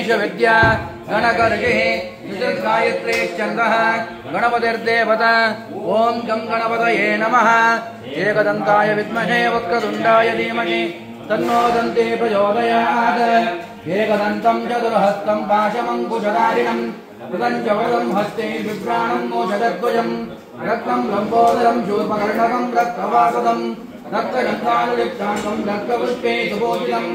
गणेश विद्या गणकर्षिः गायत्री चन्द्रः गणपतिर्देवता ओम गं गणपतये नमः एकदन्ताय विद्महे वक्रतुण्डाय धीमहि तन्नो दन्ती प्रचोदयात् एकदन्तं चतुर्हस्तं पाशमङ्कुशधारिणं कृतं हस्ते विभ्राणं मोचदद्वयं रक्तं लम्बोदरं शूर्पकर्णकं रक्तवासदं रक्तगन्धानुलिप्ताङ्गं रक्तपुष्पे सुपूजितम्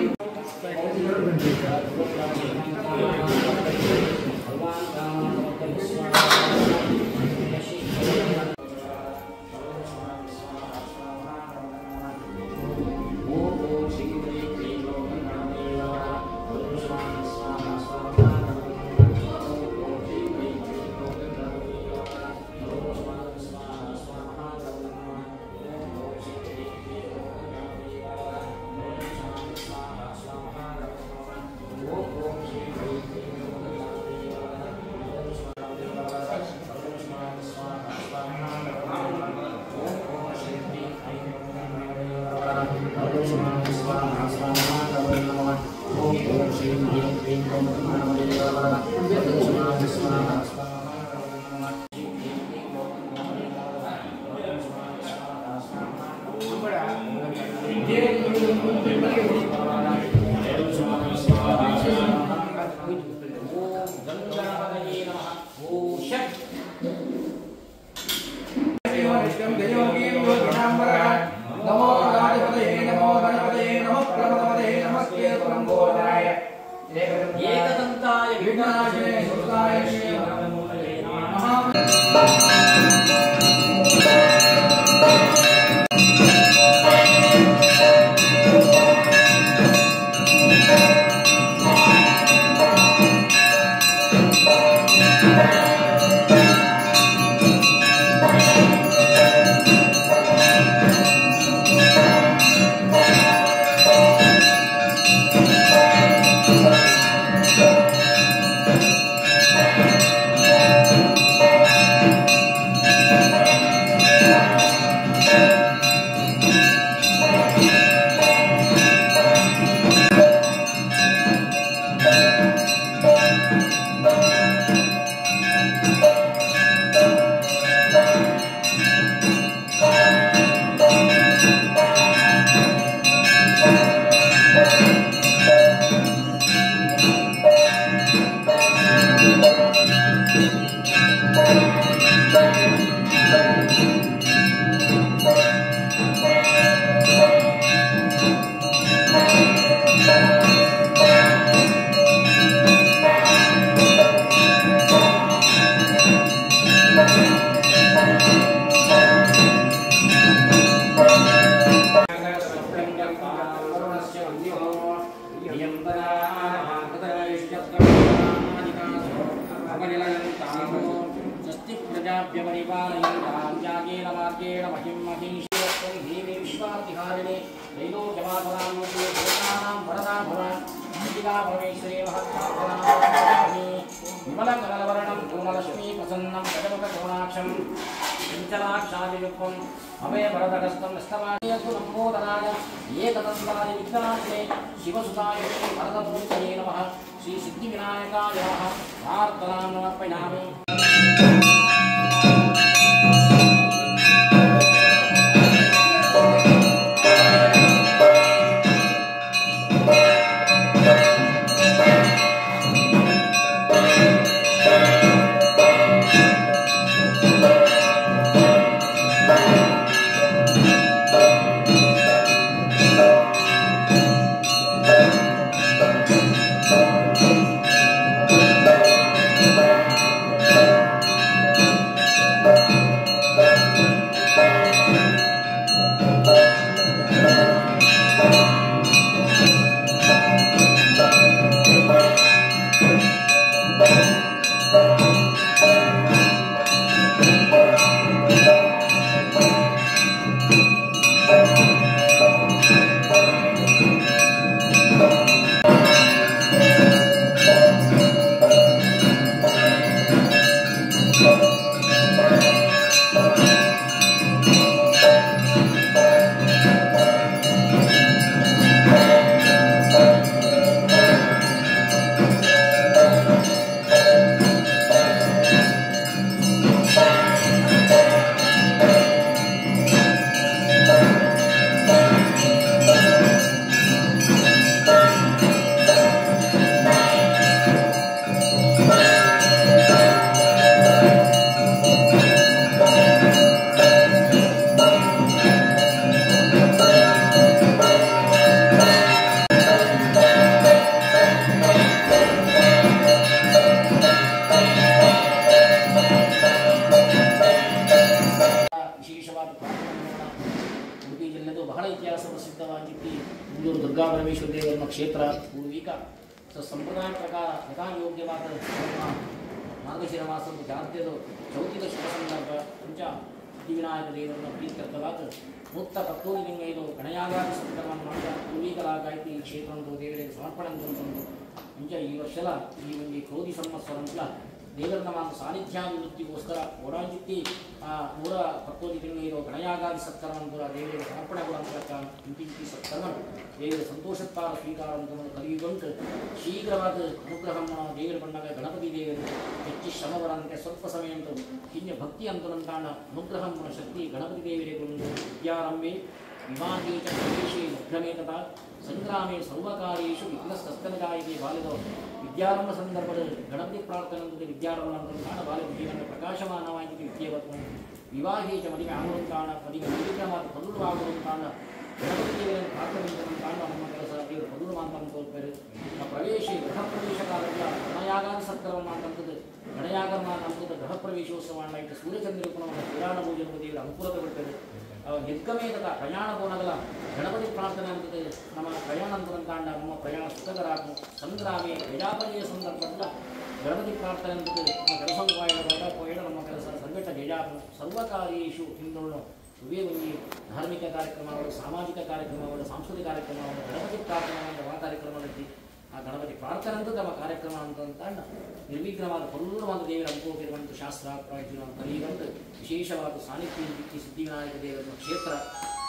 शिवसुताय भरतभूतये नमः श्री सिद्धिविनायकाय नमः प्रार्थनां समर्पयामि। ಇಂದೂರು ದುರ್ಗಾ ಪರಮೇಶ್ವರ ದೇವರ ಕ್ಷೇತ್ರ ಪೂರ್ವಿಕ ಸಂಪ್ರದಾಯ ಪ್ರಕಾರ ಯಥಾಯೋಗ್ಯವಾದ ಮಾರ್ಗಶಿರ ಮಾಸದ ಜಾತ್ಯದ ಚೌತಿಕ ಶುಭ ಸಂದರ್ಭ ಪಂಚ ಸಿದ್ಧಿವಿನಾಯಕ ದೇವರನ್ನು ಪ್ರೀತ್ಯರ್ಥವಾದ ಮುಕ್ತ ಕತ್ತೂರಿ ಲಿಂಗೈದು ಗಣಯಾಗಾದಿ ಸಂಕಟವನ್ನು ಮಾಡಿದ ಪೂರ್ವಿಕರಾಗಾಯ್ತು ಈ ಕ್ಷೇತ್ರವನ್ನು ದೇವರಿಗೆ ಸಮರ್ಪಣೆ ಅಂತಂದು ಅಂಚ ಈ ವರ್ಷದ ಈ ಒಂದು ಕ್ರೋಧಿ ಸಂವತ್ಸರಂಲ ದೇವರನ್ನ ಮಾತು ಸಾನ್ನಿಧ್ಯಾಭಿವೃದ್ಧಿಗೋಸ್ಕರ ಓಡಾಂಜಿತ್ತಿ ನೂರ ಕತ್ತೂರಿ ಲಿಂಗೈದು ಗಣಯಾಗಾದಿ ಸತ್ಕರ್ಮಂತರ ದೇವರಿಗೆ ಸಮರ್ಪಣೆ ಕೊಡುವಂತ ಇಂಟಿ ಸತ್ಕರ್ಮನ್ ದೇವರ ಸಂತೋಷತ್ತಾರ ಸ್ವೀಕಾರ ಅಂತವನ್ನು ಕಲಿಯುವಂತ ಶೀಘ್ರವಾದ ಅನುಗ್ರಹವನ್ನು ದೇವರು ಬಂದಾಗ ಗಣಪತಿ ದೇವರು ಹೆಚ್ಚು ಶ್ರಮ ಬರಂತೆ ಸ್ವಲ್ಪ ಸಮಯ ಅಂತ ಹಿನ್ಯ ಭಕ್ತಿ ಅಂತನಂತಾಣ ಅನುಗ್ರಹಮ್ಮನ ಶಕ್ತಿ ಗಣಪತಿ ದೇವರಿಗೆ ಕೊಂಡು ವಿದ್ಯಾರಂಭೆ ವಿವಾಹೇ ಚ ಪ್ರವೇಶೇ ಲಭ್ಯಮೇತದ ಸಂಗ್ರಾಮೇ ಸರ್ವಕಾರ್ಯೇಷು ವಿಘ್ನಸ್ತಸ್ತನಗಾಯಿಗೆ ಬಾಲಿದ ವಿದ್ಯಾರಂಭ ಸಂದರ್ಭದಲ್ಲಿ ಗಣಪತಿ ಪ್ರಾರ್ಥನೆ ವಿದ್ಯಾರಂಭ ಅಂತಂತಾಣ ಬಾಲ್ಯ ಜೀವನ ಪ್ರಕಾಶಮಾನವಾಗಿ ವಿದ್ಯೆವತ್ತು ವಿವಾಹೇ ಚ ಮದುವೆ ಆಗುವಂತಾಣ ಮದುವೆ ನಿರ್ವಿಘ್ನವಾದ ಪದುರುವಾಗುವಂತಾಣ ಗಣಪತಿ ದೇವರನ್ನು ಪ್ರಾರ್ಥನೆಂತಾಣ ನಮ್ಮ ಕೆಲಸ ದೇವರು ಪದುರು ಮಾತನ್ನು ತೋರ್ಪೇರು ಪ್ರವೇಶ ಗೃಹ ಪ್ರವೇಶ ಕಾಲದ ಗಣಯಾಗಾದಿ ಸತ್ಕರವನ್ನು ಅಂತಂಥದ್ದು ಗಣಯಾಗಮ ಅಂತಂಥದ್ದು ಗೃಹ ಪ್ರವೇಶೋತ್ಸವ ಆಯಿತು ಸೂರ್ಯಚಂದ್ರಪುರವನ್ನು ಪುರಾಣ ಭೋಜನ ದೇವರ ಅನುಕೂಲತೆ ಬಿಡ್ತದೆ ನಿರ್ಗಮೇತದ ಪ್ರಯಾಣ ಕೋನಗಳ ಗಣಪತಿ ಪ್ರಾರ್ಥನೆ ಅಂತದೆ ನಮ್ಮ ಪ್ರಯಾಣ ಅಂತಂತಾಂಡ ನಮ್ಮ ಪ್ರಯಾಣ ಸುಖಕರಾಕು ಸಂಗ್ರಾಮಿ ಗಜಾಪನೆಯ ಸಂದರ್ಭದ ಗಣಪತಿ ಪ್ರಾರ್ಥನೆ ಅಂತದೆ ನಮ್ಮ ಕೆಲಸ ನಮ್ಮ ಕೆಲಸ ಸಂಘಟ ಗಜಾಪ ಸರ್ವಕಾರ್ಯೇಷು ಹಿಂದೊಳ್ಳು ಇವೇ ಒಂದು ಧಾರ್ಮಿಕ ಕಾರ್ಯಕ್ರಮಗಳು ಸಾಮಾಜಿಕ ಕಾರ್ಯಕ್ರಮಗಳು ಸಾಂಸ್ಕೃತಿಕ ಕಾರ್ಯಕ್ರಮಗಳು ಗಣಪತಿ ಪ್ರಾರ್ಥನೆ ಕಾರ್ಯಕ್ರಮದಲ್ಲಿ ಆ ಗಣಪತಿ ಪ್ರಾರ್ಥನೆ ಅಂತ ನಮ್ಮ ಕಾರ್ಯಕ್ರಮ ಅಂತಂತಾಂಡ ನಿರ್ವಿಘ್ನವಾದ ಪೂರ್ಣವಾದ ದೇವರ ಅನುಭವಿರುವಂಥ ಶಾಸ್ತ್ರಾಪ್ರಾಯವನ್ನು ಕಲಿಯುವಂಥ ವಿಶೇಷವಾದ ಸಾನ್ನಿಧ್ಯ ಸಿದ್ಧಿವಿನಾಯಕ ದೇವರ ಕ್ಷೇತ್ರ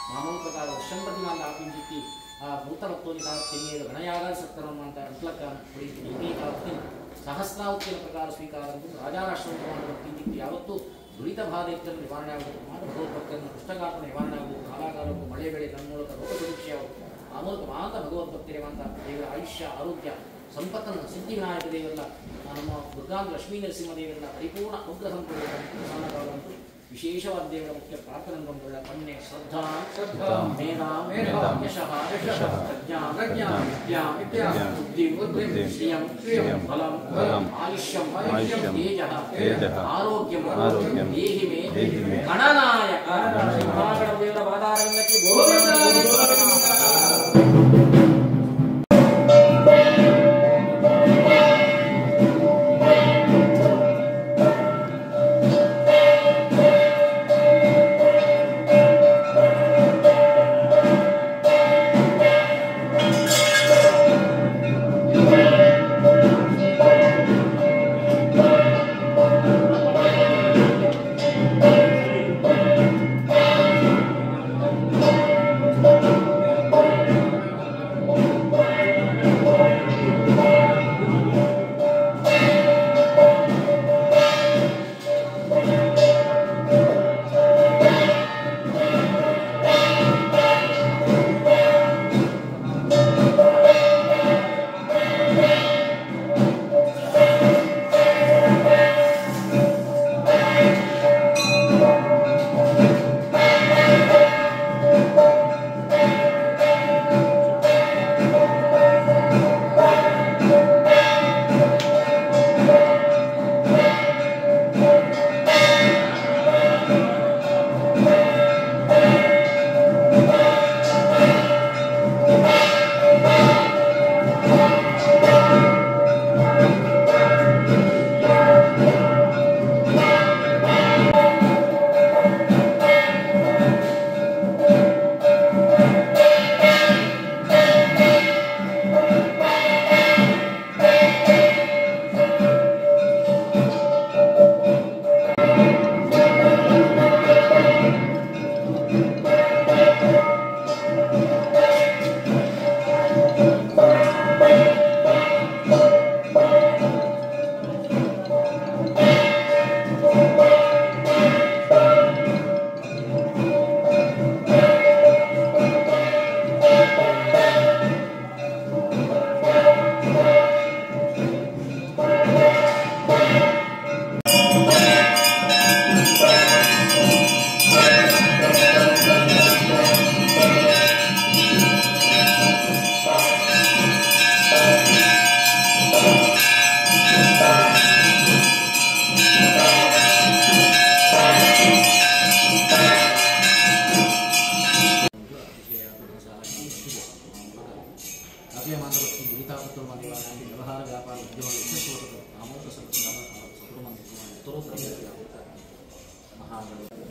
ಮಾಮೂಲು ಪ್ರಕಾರ ವರ್ಷಂಪ್ರತಿಮಾದ ಆಪಿಂಜಿಕ್ಕಿ ಆ ಭೂತಭಕ್ತೋನಿ ಕಾಲಕ್ಕೆ ಗಣಯಾಗಾದಿ ಸತ್ಕರಮ ಅಂತ ಅಂತ್ಲಕ್ಕ ಹೊಡಿತೀನಿ ಕಾಲಕ್ಕೆ ಸಹಸ್ರಾವತಿಯ ಪ್ರಕಾರ ಸ್ವೀಕಾರ ಅಂತ ರಾಜಾರಾಷ್ಟ್ರವನ್ನು ಭಕ್ತಿಂಜಿಕ್ಕಿ ಯಾವತ್ತೂ ದುರಿತ ಬಾಧೆಯನ್ನು ನಿವಾರಣೆ ಆಗುವುದು ಭಗವದ್ಭಕ್ತರನ್ನು ಪುಸ್ತಕಾತ್ಮ ನಿವಾರಣೆ ಆಗುವುದು ಕಾಲಾಕಾಲಕ್ಕೂ ಮಳೆ ಬೆಳೆ ನನ್ನ ಮೂಲಕ ರೋಗ ಪರೀಕ್ಷೆ ಆಗುವುದು ಆ ಮೂಲಕ ಮಾತ್ರ ಭಗವದ್ಭಕ್ತರಿರುವಂಥ ದೇವರ ಆಯುಷ್ಯ ಆರೋಗ್ಯ ಸಂಪತ್ತನ್ನು ಸಿದ್ಧಿವಿನಾಯಕ ದೇವರಲ್ಲ ನಮ್ಮ ದುರ್ಗಾಂತ ಲಕ್ಷ್ಮೀ ನರಸಿಂಹ ದೇವರನ್ನ ಪರಿಪೂರ್ಣ ಅನುಗ್ರಹ ಸಂಪೂರ್ಣವಾದಂಥ ವಿಶೇಷವಾದ ದೇವರ ಮುಖ್ಯ ಪ್ರಾರ್ಥನೆ ಬಂದುಳ್ಳ ಪನ್ನೆ ಶ್ರದ್ಧಾ ಯಶಃ ಶ್ರಿಯಂ ಫಲಂ ಆಯುಷ್ಯಂ ತೇಜಃ ಆರೋಗ್ಯಂ ದೇಹಿ ಮೇ ಗಣನಾಯಕ ದೇವರ ಬಾದಾರಂಗಕ್ಕೆ ಸ್ತೋತ್ರ ಮಹಾಗಣಪತಿ